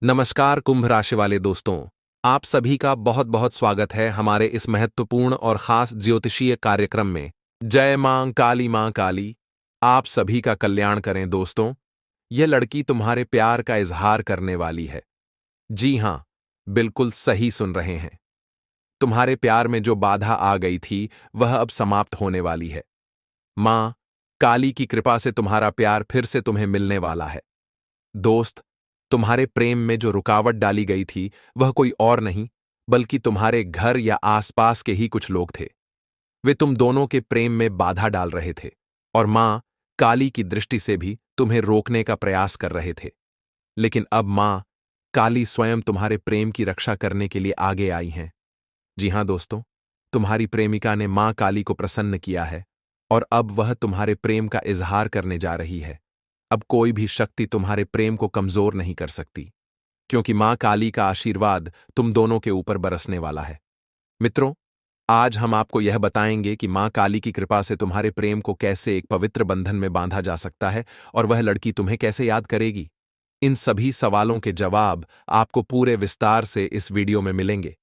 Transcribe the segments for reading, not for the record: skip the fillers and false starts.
नमस्कार कुंभ राशि वाले दोस्तों, आप सभी का बहुत बहुत स्वागत है हमारे इस महत्वपूर्ण और खास ज्योतिषीय कार्यक्रम में। जय मां काली। आप सभी का कल्याण करें दोस्तों। यह लड़की तुम्हारे प्यार का इजहार करने वाली है। जी हां, बिल्कुल सही सुन रहे हैं। तुम्हारे प्यार में जो बाधा आ गई थी वह अब समाप्त होने वाली है। मां काली की कृपा से तुम्हारा प्यार फिर से तुम्हें मिलने वाला है। दोस्त, तुम्हारे प्रेम में जो रुकावट डाली गई थी वह कोई और नहीं बल्कि तुम्हारे घर या आसपास के ही कुछ लोग थे। वे तुम दोनों के प्रेम में बाधा डाल रहे थे और मां काली की दृष्टि से भी तुम्हें रोकने का प्रयास कर रहे थे। लेकिन अब मां काली स्वयं तुम्हारे प्रेम की रक्षा करने के लिए आगे आई हैं। जी हां दोस्तों, तुम्हारी प्रेमिका ने मां काली को प्रसन्न किया है और अब वह तुम्हारे प्रेम का इजहार करने जा रही है। अब कोई भी शक्ति तुम्हारे प्रेम को कमजोर नहीं कर सकती, क्योंकि मां काली का आशीर्वाद तुम दोनों के ऊपर बरसने वाला है। मित्रों, आज हम आपको यह बताएंगे कि मां काली की कृपा से तुम्हारे प्रेम को कैसे एक पवित्र बंधन में बांधा जा सकता है और वह लड़की तुम्हें कैसे याद करेगी। इन सभी सवालों के जवाब आपको पूरे विस्तार से इस वीडियो में मिलेंगे।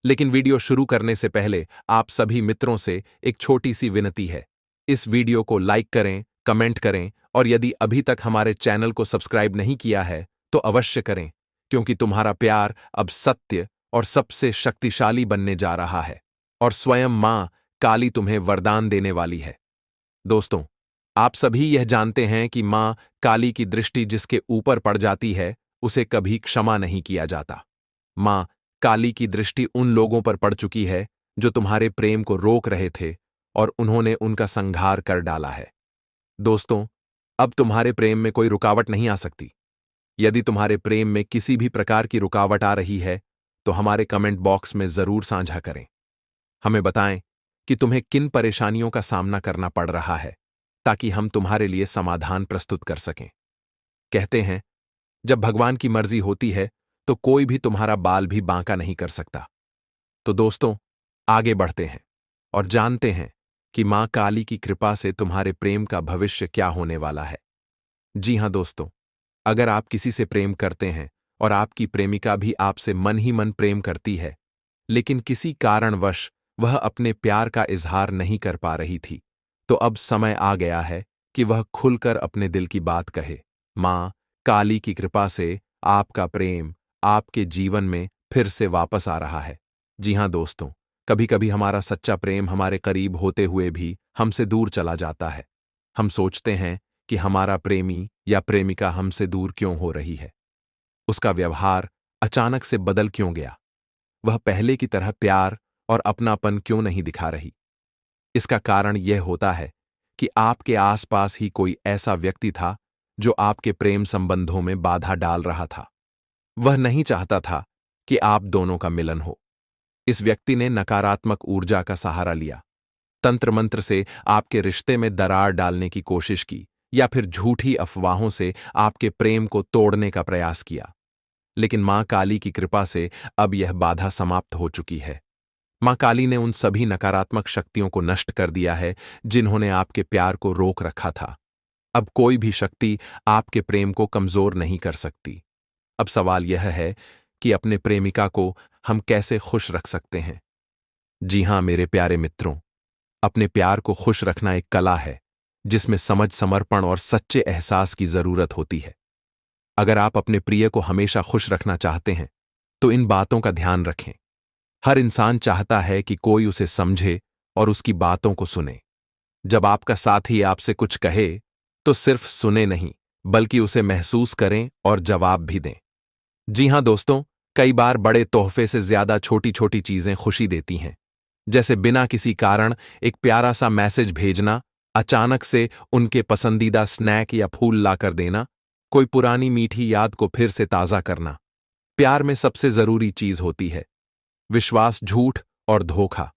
लेकिन वीडियो शुरू करने से पहले आप सभी मित्रों से एक छोटी सी विनती है। इस वीडियो को लाइक करें, कमेंट करें और यदि अभी तक हमारे चैनल को सब्सक्राइब नहीं किया है तो अवश्य करें, क्योंकि तुम्हारा प्यार अब सत्य और सबसे शक्तिशाली बनने जा रहा है और स्वयं मां काली तुम्हें वरदान देने वाली है। दोस्तों, आप सभी यह जानते हैं कि मां काली की दृष्टि जिसके ऊपर पड़ जाती है उसे कभी क्षमा नहीं किया जाता। मां काली की दृष्टि उन लोगों पर पड़ चुकी है जो तुम्हारे प्रेम को रोक रहे थे और उन्होंने उनका संहार कर डाला है। दोस्तों, अब तुम्हारे प्रेम में कोई रुकावट नहीं आ सकती। यदि तुम्हारे प्रेम में किसी भी प्रकार की रुकावट आ रही है तो हमारे कमेंट बॉक्स में जरूर साझा करें। हमें बताएं कि तुम्हें किन परेशानियों का सामना करना पड़ रहा है, ताकि हम तुम्हारे लिए समाधान प्रस्तुत कर सकें। कहते हैं, जब भगवान की मर्जी होती है तो कोई भी तुम्हारा बाल भी बांका नहीं कर सकता। तो दोस्तों, आगे बढ़ते हैं और जानते हैं कि मां काली की कृपा से तुम्हारे प्रेम का भविष्य क्या होने वाला है। जी हां दोस्तों, अगर आप किसी से प्रेम करते हैं और आपकी प्रेमिका भी आपसे मन ही मन प्रेम करती है, लेकिन किसी कारणवश वह अपने प्यार का इजहार नहीं कर पा रही थी, तो अब समय आ गया है कि वह खुलकर अपने दिल की बात कहे। मां काली की कृपा से आपका प्रेम आपके जीवन में फिर से वापस आ रहा है। जी हां दोस्तों, कभी कभी हमारा सच्चा प्रेम हमारे करीब होते हुए भी हमसे दूर चला जाता है। हम सोचते हैं कि हमारा प्रेमी या प्रेमिका हमसे दूर क्यों हो रही है, उसका व्यवहार अचानक से बदल क्यों गया, वह पहले की तरह प्यार और अपनापन क्यों नहीं दिखा रही। इसका कारण यह होता है कि आपके आसपास ही कोई ऐसा व्यक्ति था जो आपके प्रेम संबंधों में बाधा डाल रहा था। वह नहीं चाहता था कि आप दोनों का मिलन हो। इस व्यक्ति ने नकारात्मक ऊर्जा का सहारा लिया, तंत्र मंत्र से आपके रिश्ते में दरार डालने की कोशिश की या फिर झूठी अफवाहों से आपके प्रेम को तोड़ने का प्रयास किया। लेकिन मां काली की कृपा से अब यह बाधा समाप्त हो चुकी है। मां काली ने उन सभी नकारात्मक शक्तियों को नष्ट कर दिया है जिन्होंने आपके प्यार को रोक रखा था। अब कोई भी शक्ति आपके प्रेम को कमजोर नहीं कर सकती। अब सवाल यह है कि अपने प्रेमिका को हम कैसे खुश रख सकते हैं। जी हां मेरे प्यारे मित्रों, अपने प्यार को खुश रखना एक कला है जिसमें समझ, समर्पण और सच्चे एहसास की जरूरत होती है। अगर आप अपने प्रिय को हमेशा खुश रखना चाहते हैं तो इन बातों का ध्यान रखें। हर इंसान चाहता है कि कोई उसे समझे और उसकी बातों को सुने। जब आपका साथी आपसे कुछ कहे तो सिर्फ सुने नहीं, बल्कि उसे महसूस करें और जवाब भी दें। जी हां दोस्तों, कई बार बड़े तोहफे से ज्यादा छोटी छोटी चीजें खुशी देती हैं। जैसे बिना किसी कारण एक प्यारा सा मैसेज भेजना, अचानक से उनके पसंदीदा स्नैक या फूल लाकर देना, कोई पुरानी मीठी याद को फिर से ताजा करना। प्यार में सबसे जरूरी चीज होती है विश्वास। झूठ और धोखा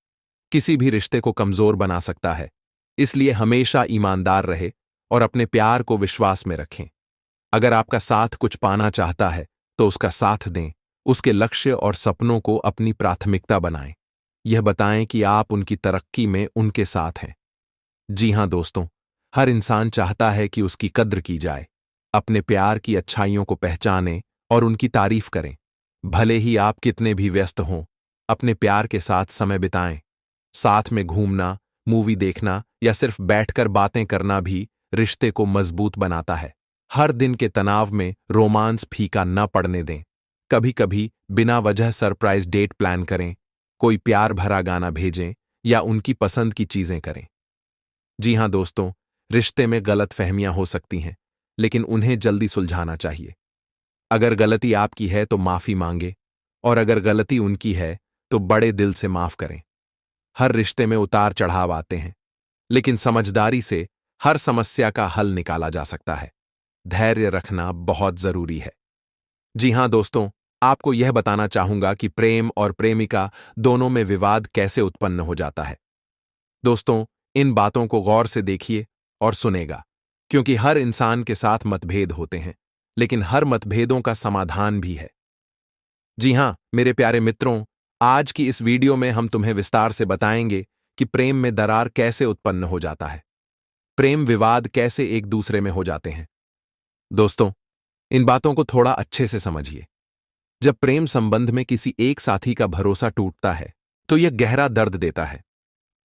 किसी भी रिश्ते को कमजोर बना सकता है। इसलिए हमेशा ईमानदार रहे और अपने प्यार को विश्वास में रखें। अगर आपका साथ कुछ पाना चाहता है तो उसका साथ दें, उसके लक्ष्य और सपनों को अपनी प्राथमिकता बनाएं। यह बताएं कि आप उनकी तरक्की में उनके साथ हैं। जी हां दोस्तों, हर इंसान चाहता है कि उसकी कद्र की जाए। अपने प्यार की अच्छाइयों को पहचानें और उनकी तारीफ करें। भले ही आप कितने भी व्यस्त हों, अपने प्यार के साथ समय बिताएं। साथ में घूमना, मूवी देखना या सिर्फ बैठकर बातें करना भी रिश्ते को मजबूत बनाता है। हर दिन के तनाव में रोमांस फीका न पड़ने दें। कभी कभी बिना वजह सरप्राइज डेट प्लान करें, कोई प्यार भरा गाना भेजें या उनकी पसंद की चीजें करें। जी हां दोस्तों, रिश्ते में गलतफहमियां हो सकती हैं, लेकिन उन्हें जल्दी सुलझाना चाहिए। अगर गलती आपकी है तो माफी मांगे, और अगर गलती उनकी है तो बड़े दिल से माफ करें। हर रिश्ते में उतार चढ़ाव आते हैं, लेकिन समझदारी से हर समस्या का हल निकाला जा सकता है। धैर्य रखना बहुत जरूरी है। जी हां दोस्तों, आपको यह बताना चाहूंगा कि प्रेम और प्रेमिका दोनों में विवाद कैसे उत्पन्न हो जाता है। दोस्तों, इन बातों को गौर से देखिए और सुनेगा, क्योंकि हर इंसान के साथ मतभेद होते हैं, लेकिन हर मतभेदों का समाधान भी है। जी हां मेरे प्यारे मित्रों, आज की इस वीडियो में हम तुम्हें विस्तार से बताएंगे कि प्रेम में दरार कैसे उत्पन्न हो जाता है, प्रेम विवाद कैसे एक दूसरे में हो जाते हैं। दोस्तों, इन बातों को थोड़ा अच्छे से समझिए। जब प्रेम संबंध में किसी एक साथी का भरोसा टूटता है, तो यह गहरा दर्द देता है।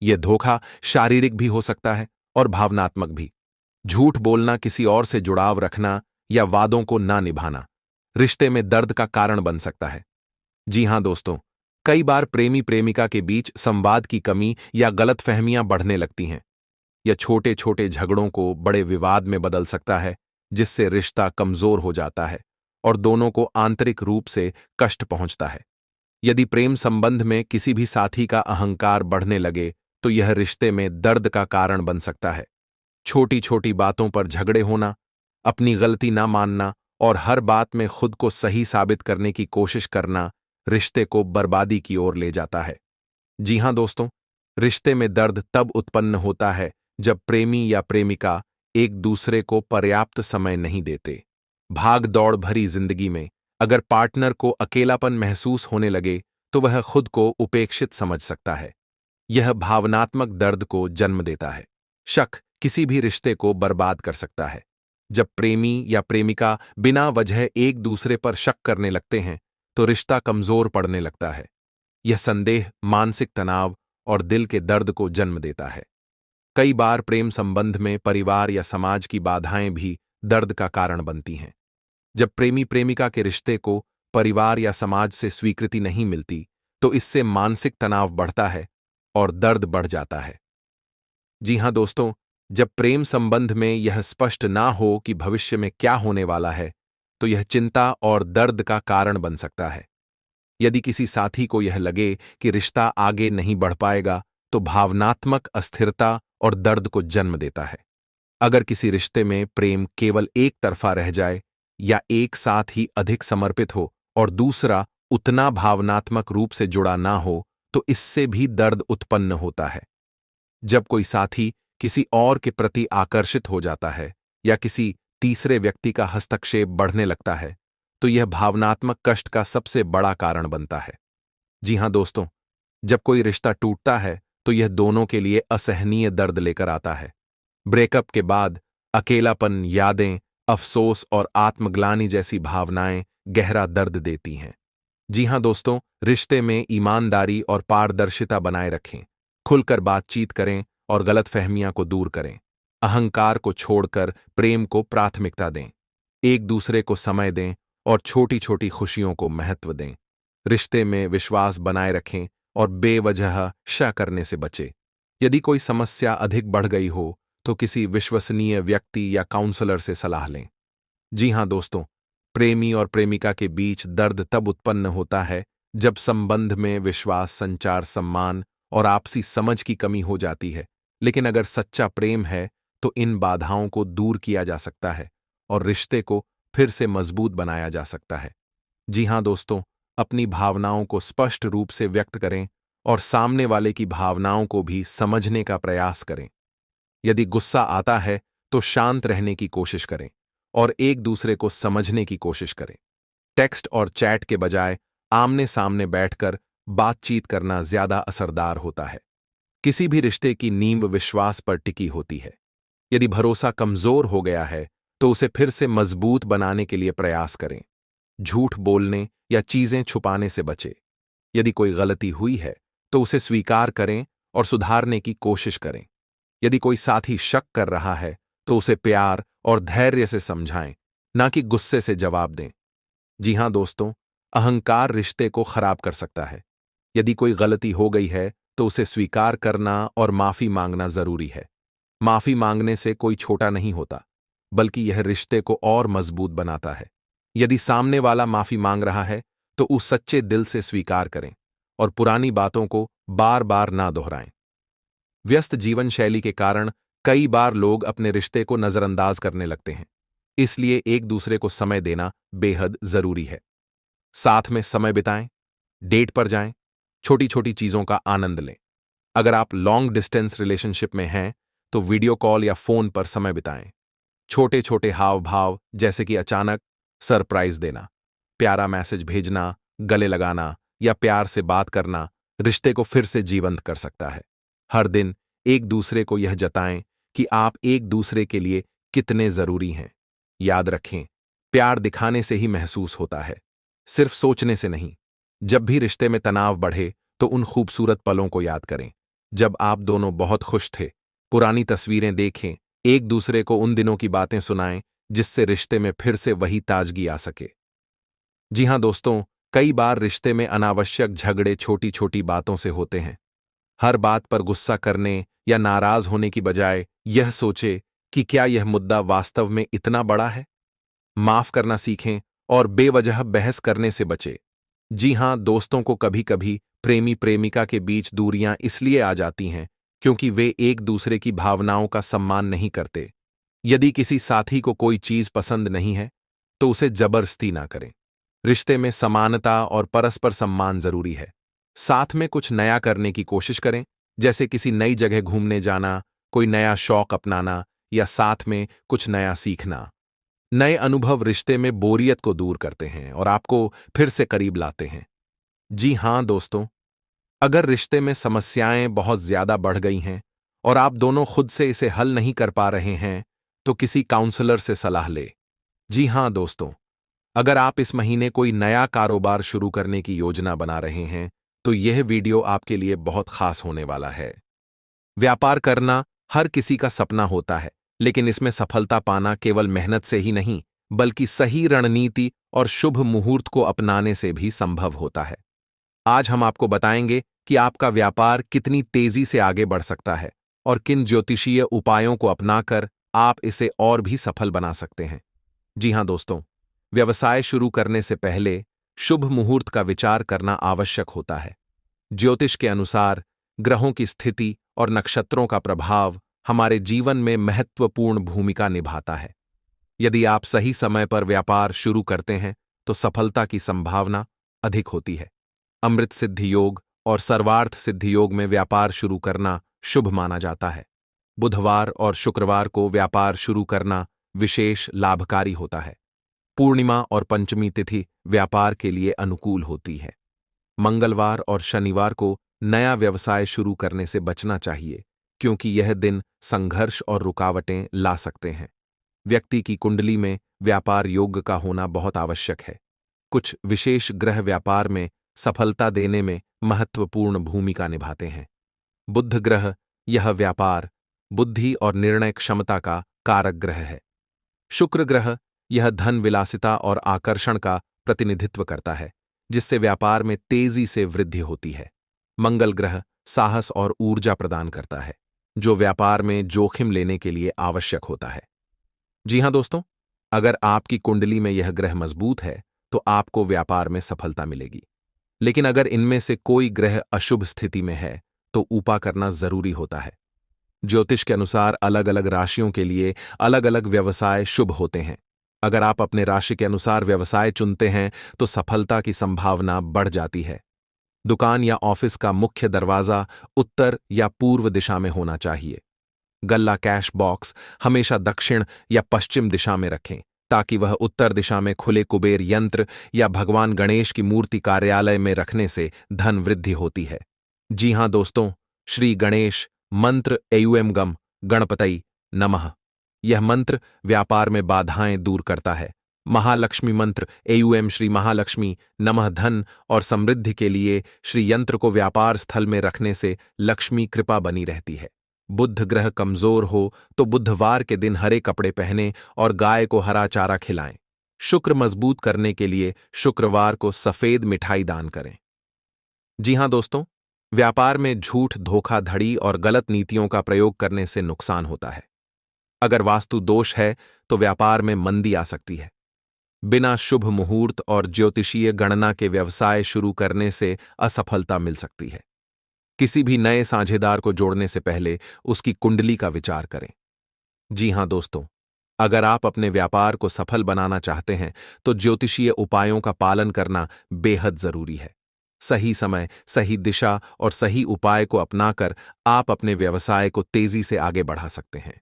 यह धोखा शारीरिक भी हो सकता है और भावनात्मक भी। झूठ बोलना, किसी और से जुड़ाव रखना या वादों को ना निभाना रिश्ते में दर्द का कारण बन सकता है। जी हां दोस्तों, कई बार प्रेमी प्रेमिका के बीच संवाद की कमी या गलतफहमियां बढ़ने लगती हैं। यह छोटे छोटे झगड़ों को बड़े विवाद में बदल सकता है, जिससे रिश्ता कमजोर हो जाता है और दोनों को आंतरिक रूप से कष्ट पहुंचता है। यदि प्रेम संबंध में किसी भी साथी का अहंकार बढ़ने लगे, तो यह रिश्ते में दर्द का कारण बन सकता है। छोटी छोटी बातों पर झगड़े होना, अपनी गलती ना मानना और हर बात में खुद को सही साबित करने की कोशिश करना रिश्ते को बर्बादी की ओर ले जाता है। जी हां दोस्तों, रिश्ते में दर्द तब उत्पन्न होता है जब प्रेमी या प्रेमिका एक दूसरे को पर्याप्त समय नहीं देते। भाग दौड़ भरी जिंदगी में अगर पार्टनर को अकेलापन महसूस होने लगे, तो वह खुद को उपेक्षित समझ सकता है। यह भावनात्मक दर्द को जन्म देता है। शक किसी भी रिश्ते को बर्बाद कर सकता है। जब प्रेमी या प्रेमिका बिना वजह एक दूसरे पर शक करने लगते हैं, तो रिश्ता कमजोर पड़ने लगता है। यह संदेह मानसिक तनाव और दिल के दर्द को जन्म देता है। कई बार प्रेम संबंध में परिवार या समाज की बाधाएं भी दर्द का कारण बनती हैं। जब प्रेमी प्रेमिका के रिश्ते को परिवार या समाज से स्वीकृति नहीं मिलती, तो इससे मानसिक तनाव बढ़ता है और दर्द बढ़ जाता है। जी हां दोस्तों, जब प्रेम संबंध में यह स्पष्ट ना हो कि भविष्य में क्या होने वाला है, तो यह चिंता और दर्द का कारण बन सकता है। यदि किसी साथी को यह लगे कि रिश्ता आगे नहीं बढ़ पाएगा, तो भावनात्मक अस्थिरता और दर्द को जन्म देता है। अगर किसी रिश्ते में प्रेम केवल एक तरफा रह जाए या एक साथ ही अधिक समर्पित हो और दूसरा उतना भावनात्मक रूप से जुड़ा ना हो, तो इससे भी दर्द उत्पन्न होता है। जब कोई साथी किसी और के प्रति आकर्षित हो जाता है या किसी तीसरे व्यक्ति का हस्तक्षेप बढ़ने लगता है, तो यह भावनात्मक कष्ट का सबसे बड़ा कारण बनता है। जी हां दोस्तों, जब कोई रिश्ता टूटता है, तो यह दोनों के लिए असहनीय दर्द लेकर आता है। ब्रेकअप के बाद अकेलापन, यादें, अफसोस और आत्मग्लानि जैसी भावनाएं गहरा दर्द देती हैं। जी हां दोस्तों, रिश्ते में ईमानदारी और पारदर्शिता बनाए रखें। खुलकर बातचीत करें और गलतफहमियां को दूर करें। अहंकार को छोड़कर प्रेम को प्राथमिकता दें। एक दूसरे को समय दें और छोटी छोटी खुशियों को महत्व दें। रिश्ते में विश्वास बनाए रखें और बेवजह शक करने से बचें। यदि कोई समस्या अधिक बढ़ गई हो, तो किसी विश्वसनीय व्यक्ति या काउंसलर से सलाह लें। जी हां दोस्तों, प्रेमी और प्रेमिका के बीच दर्द तब उत्पन्न होता है जब संबंध में विश्वास, संचार, सम्मान और आपसी समझ की कमी हो जाती है। लेकिन अगर सच्चा प्रेम है, तो इन बाधाओं को दूर किया जा सकता है और रिश्ते को फिर से मजबूत बनाया जा सकता है। जी हां दोस्तों, अपनी भावनाओं को स्पष्ट रूप से व्यक्त करें और सामने वाले की भावनाओं को भी समझने का प्रयास करें। यदि गुस्सा आता है, तो शांत रहने की कोशिश करें और एक दूसरे को समझने की कोशिश करें। टेक्स्ट और चैट के बजाय आमने सामने बैठकर बातचीत करना ज्यादा असरदार होता है। किसी भी रिश्ते की नींव विश्वास पर टिकी होती है। यदि भरोसा कमजोर हो गया है, तो उसे फिर से मजबूत बनाने के लिए प्रयास करें। झूठ बोलने या चीजें छुपाने से बचे। यदि कोई गलती हुई है तो उसे स्वीकार करें और सुधारने की कोशिश करें। यदि कोई साथी शक कर रहा है तो उसे प्यार और धैर्य से समझाएं, ना कि गुस्से से जवाब दें। जी हां दोस्तों, अहंकार रिश्ते को खराब कर सकता है। यदि कोई गलती हो गई है तो उसे स्वीकार करना और माफी मांगना जरूरी है। माफी मांगने से कोई छोटा नहीं होता, बल्कि यह रिश्ते को और मजबूत बनाता है। यदि सामने वाला माफी मांग रहा है तो उस सच्चे दिल से स्वीकार करें और पुरानी बातों को बार बार ना दोहराएं। व्यस्त जीवन शैली के कारण कई बार लोग अपने रिश्ते को नजरअंदाज करने लगते हैं। इसलिए एक दूसरे को समय देना बेहद जरूरी है। साथ में समय बिताएं, डेट पर जाएं, छोटी छोटी चीजों का आनंद लें। अगर आप लॉन्ग डिस्टेंस रिलेशनशिप में हैं तो वीडियो कॉल या फोन पर समय बिताएं। छोटे छोटे हाव भाव जैसे कि अचानक सरप्राइज देना, प्यारा मैसेज भेजना, गले लगाना या प्यार से बात करना रिश्ते को फिर से जीवंत कर सकता है। हर दिन एक दूसरे को यह जताएं कि आप एक दूसरे के लिए कितने जरूरी हैं। याद रखें, प्यार दिखाने से ही महसूस होता है, सिर्फ सोचने से नहीं। जब भी रिश्ते में तनाव बढ़े तो उन खूबसूरत पलों को याद करें जब आप दोनों बहुत खुश थे। पुरानी तस्वीरें देखें, एक दूसरे को उन दिनों की बातें सुनाएं जिससे रिश्ते में फिर से वही ताजगी आ सके। जी हां दोस्तों, कई बार रिश्ते में अनावश्यक झगड़े छोटी छोटी बातों से होते हैं। हर बात पर गुस्सा करने या नाराज होने की बजाय यह सोचे कि क्या यह मुद्दा वास्तव में इतना बड़ा है। माफ करना सीखें और बेवजह बहस करने से बचें। जी हां दोस्तों, को कभी कभी प्रेमी प्रेमिका के बीच दूरियां इसलिए आ जाती हैं क्योंकि वे एक दूसरे की भावनाओं का सम्मान नहीं करते। यदि किसी साथी को कोई चीज पसंद नहीं है तो उसे जबरदस्ती ना करें। रिश्ते में समानता और परस्पर सम्मान जरूरी है। साथ में कुछ नया करने की कोशिश करें, जैसे किसी नई जगह घूमने जाना, कोई नया शौक अपनाना या साथ में कुछ नया सीखना। नए अनुभव रिश्ते में बोरियत को दूर करते हैं और आपको फिर से करीब लाते हैं। जी हां दोस्तों, अगर रिश्ते में समस्याएं बहुत ज्यादा बढ़ गई हैं और आप दोनों खुद से इसे हल नहीं कर पा रहे हैं तो किसी काउंसलर से सलाह ले। जी हां दोस्तों, अगर आप इस महीने कोई नया कारोबार शुरू करने की योजना बना रहे हैं तो यह वीडियो आपके लिए बहुत खास होने वाला है। व्यापार करना हर किसी का सपना होता है, लेकिन इसमें सफलता पाना केवल मेहनत से ही नहीं, बल्कि सही रणनीति और शुभ मुहूर्त को अपनाने से भी संभव होता है। आज हम आपको बताएंगे कि आपका व्यापार कितनी तेजी से आगे बढ़ सकता है और किन ज्योतिषीय उपायों को अपनाकर आप इसे और भी सफल बना सकते हैं। जी हां दोस्तों, व्यवसाय शुरू करने से पहले शुभ मुहूर्त का विचार करना आवश्यक होता है। ज्योतिष के अनुसार ग्रहों की स्थिति और नक्षत्रों का प्रभाव हमारे जीवन में महत्वपूर्ण भूमिका निभाता है। यदि आप सही समय पर व्यापार शुरू करते हैं तो सफलता की संभावना अधिक होती है। अमृत सिद्धि योग और सर्वार्थ सिद्धि योग में व्यापार शुरू करना शुभ माना जाता है। बुधवार और शुक्रवार को व्यापार शुरू करना विशेष लाभकारी होता है। पूर्णिमा और पंचमी तिथि व्यापार के लिए अनुकूल होती है। मंगलवार और शनिवार को नया व्यवसाय शुरू करने से बचना चाहिए, क्योंकि यह दिन संघर्ष और रुकावटें ला सकते हैं। व्यक्ति की कुंडली में व्यापार योग का होना बहुत आवश्यक है। कुछ विशेष ग्रह व्यापार में सफलता देने में महत्वपूर्ण भूमिका निभाते हैं। बुध ग्रह, यह व्यापार, बुद्धि और निर्णय क्षमता का कारक ग्रह है। शुक्र ग्रह, यह धन विलासिता और आकर्षण का प्रतिनिधित्व करता है, जिससे व्यापार में तेजी से वृद्धि होती है। मंगल ग्रह साहस और ऊर्जा प्रदान करता है, जो व्यापार में जोखिम लेने के लिए आवश्यक होता है। जी हां दोस्तों, अगर आपकी कुंडली में यह ग्रह मजबूत है तो आपको व्यापार में सफलता मिलेगी। लेकिन अगर इनमें से कोई ग्रह अशुभ स्थिति में है तो उपाय करना जरूरी होता है। ज्योतिष के अनुसार अलग अलग राशियों के लिए अलग अलग व्यवसाय शुभ होते हैं। अगर आप अपने राशि के अनुसार व्यवसाय चुनते हैं तो सफलता की संभावना बढ़ जाती है। दुकान या ऑफिस का मुख्य दरवाजा उत्तर या पूर्व दिशा में होना चाहिए। गल्ला कैश बॉक्स हमेशा दक्षिण या पश्चिम दिशा में रखें, ताकि वह उत्तर दिशा में खुले कुबेर यंत्र या भगवान गणेश की मूर्ति कार्यालय में रखने से धन वृद्धि होती है। जी हां दोस्तों, श्री गणेश मंत्र एयुएम गम गणपतई नमः, यह मंत्र व्यापार में बाधाएं दूर करता है, महालक्ष्मी मंत्र एयूएम श्री महालक्ष्मी नमः धन और समृद्धि के लिए श्री यंत्र को व्यापार स्थल में रखने से लक्ष्मी कृपा बनी रहती है। बुध ग्रह कमजोर हो तो बुधवार के दिन हरे कपड़े पहने और गाय को हरा चारा खिलाएं। शुक्र मजबूत करने के लिए शुक्रवार को सफेद मिठाई दान करें। जी हां दोस्तों, व्यापार में झूठ, धोखाधड़ी और गलत नीतियों का प्रयोग करने से नुकसान होता है। अगर वास्तु दोष है तो व्यापार में मंदी आ सकती है। बिना शुभ मुहूर्त और ज्योतिषीय गणना के व्यवसाय शुरू करने से असफलता मिल सकती है। किसी भी नए साझेदार को जोड़ने से पहले उसकी कुंडली का विचार करें। जी हां दोस्तों, अगर आप अपने व्यापार को सफल बनाना चाहते हैं तो ज्योतिषीय उपायों का पालन करना बेहद जरूरी है। सही समय, सही दिशा और सही उपाय को अपनाकर आप अपने व्यवसाय को तेजी से आगे बढ़ा सकते हैं।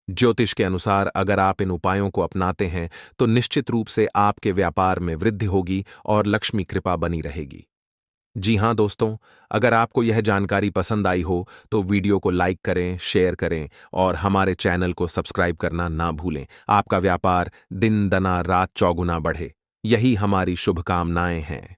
ज्योतिष के अनुसार अगर आप इन उपायों को अपनाते हैं तो निश्चित रूप से आपके व्यापार में वृद्धि होगी और लक्ष्मी कृपा बनी रहेगी। जी हां दोस्तों, अगर आपको यह जानकारी पसंद आई हो तो वीडियो को लाइक करें, शेयर करें और हमारे चैनल को सब्सक्राइब करना ना भूलें। आपका व्यापार दिन दना रात चौगुना बढ़े, यही हमारी शुभकामनाएं हैं।